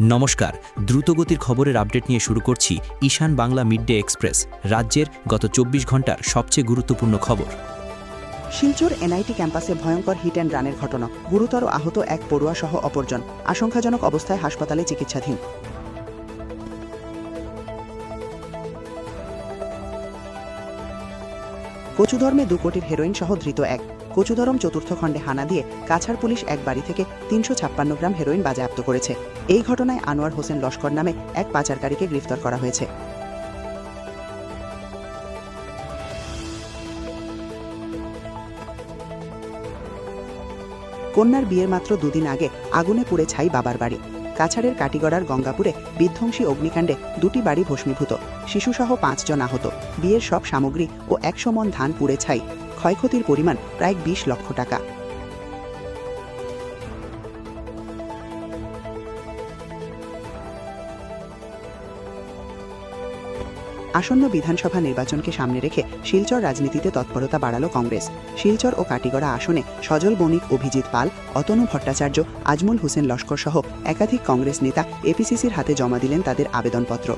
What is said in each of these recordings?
নমস্কার, দ্রুতগতির খবরের আপডেট নিয়ে শুরু করছি ঈশান বাংলা মিডডে এক্সপ্রেস, রাজ্যের গত ২৪ ঘন্টার সবচেয়ে গুরুত্বপূর্ণ খবর। শিলচর এনআইটি ক্যাম্পাসে ভয়ঙ্কর হিট অ্যান্ড রানের ঘটনা, গুরুতর আহত এক পড়ুয়া সহ অপরজন আশঙ্কাজনক অবস্থায় হাসপাতালে চিকিৎসাধীন। কচুধর্মে ২ কোটির হেরোইন সহ ধৃত এক। কচুধরম চতুর্থ খণ্ডে হানা দিয়ে কাছাড় পুলিশ এক বাড়ি থেকে ৩৫৬ গ্রাম হেরোইন বাজেয়াপ্ত করেছে। এই ঘটনায় আনোয়ার হোসেন লস্কর নামে এক পাচারকারীকে গ্রেফতার করা হয়েছে। কন্যার বিয়ের মাত্র দুদিন আগে আগুনে পুড়ে ছাই বাবার বাড়ি। কাছাড়ের কাটিগড়ার গঙ্গাপুরে বিধ্বংসী অগ্নিকাণ্ডে ২টি বাড়ি ভস্মীভূত, শিশুসহ ৫ জন আহত। বিয়ের সব সামগ্রী ও ১০০ মণ ধান পুড়ে ছাই। ক্ষয়ক্ষতির পরিমাণ প্রায় ২০ লক্ষ টাকা। আসন্ন বিধানসভা নির্বাচনকে সামনে রেখে শিলচর রাজনীতিতে তৎপরতা বাড়ালো কংগ্রেস। শিলচর ও কাটিগড়া আসনে সজল বণিক, অভিজিৎ পাল, অতনু ভট্টাচার্য, আজমল হোসেন লস্কর সহ একাধিক কংগ্রেস নেতা এপিসিসির হাতে জমা দিলেন তাদের আবেদনপত্র।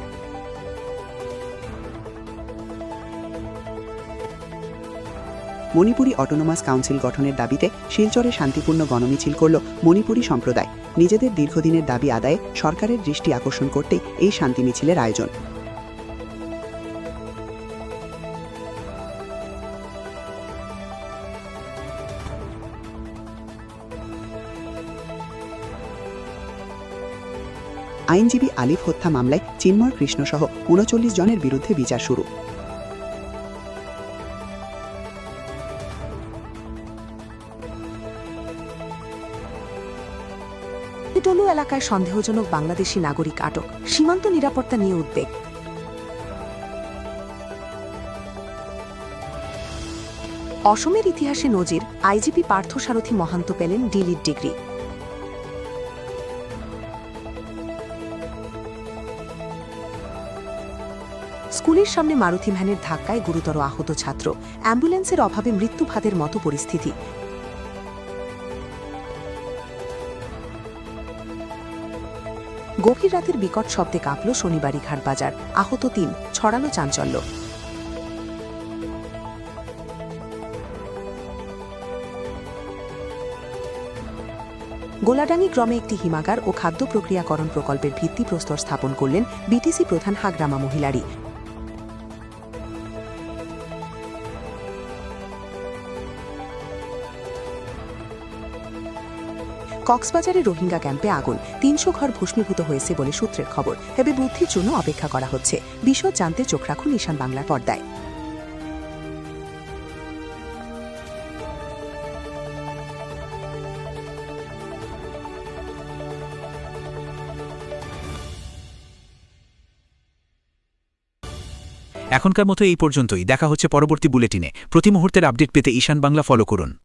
মণিপুরী অটোনোমাস কাউন্সিল গঠনের দাবিতে শিলচরে শান্তিপূর্ণ গণমিছিল করল মণিপুরী সম্প্রদায়। নিজেদের দীর্ঘদিনের দাবি আদায়ে সরকারের দৃষ্টি আকর্ষণ করতেই এই শান্তি মিছিলের আয়োজন। আইনজীবী আলিফ হত্যা মামলায় চিন্ময় কৃষ্ণ সহ ৩৯ জনের বিরুদ্ধে বিচার শুরু। টলু এলাকায় সন্দেহজনক বাংলাদেশি নাগরিক আটক, সীমান্ত নিরাপত্তা নিয়ে উদ্বেগ। অসমের ইতিহাসে নজির, আইজিপি পার্থসারথী মহান্ত পেলেন ডিলিট ডিগ্রি। স্কুলের সামনে মারুতি ভ্যানের ধাক্কায় গুরুতর আহত ছাত্র, অ্যাম্বুলেন্সের অভাবে মৃত্যুভাদের মতো পরিস্থিতি। গভীর রাতের বিকট শব্দে কাঁপল শনিবারই ঘাট বাজার, আহত ৩, ছড়ালো চাঞ্চল্য। গোলাডাঙ্গি গ্রামে একটি হিমাগার ও খাদ্য প্রক্রিয়াকরণ প্রকল্পের ভিত্তিপ্রস্তর স্থাপন করলেন বিটিসি প্রধান হাগ্রামা মহিলারি। কক্সবাজারে রোহিঙ্গা ক্যাম্পে আগুন, ৩০০ ঘর ভস্মীভূত হয়েছে বলে সূত্রের খবর। তবে বুদ্ধির জন্য অপেক্ষা করা হচ্ছে। বিশদ জানতে চোখ রাখুন ঈশান বাংলার পর্দায়। এখনকার মতো এই পর্যন্তই। দেখা হচ্ছে পরবর্তী বুলেটিনে। প্রতি মুহূর্তের আপডেট পেতে ঈশান বাংলা ফলো করুন।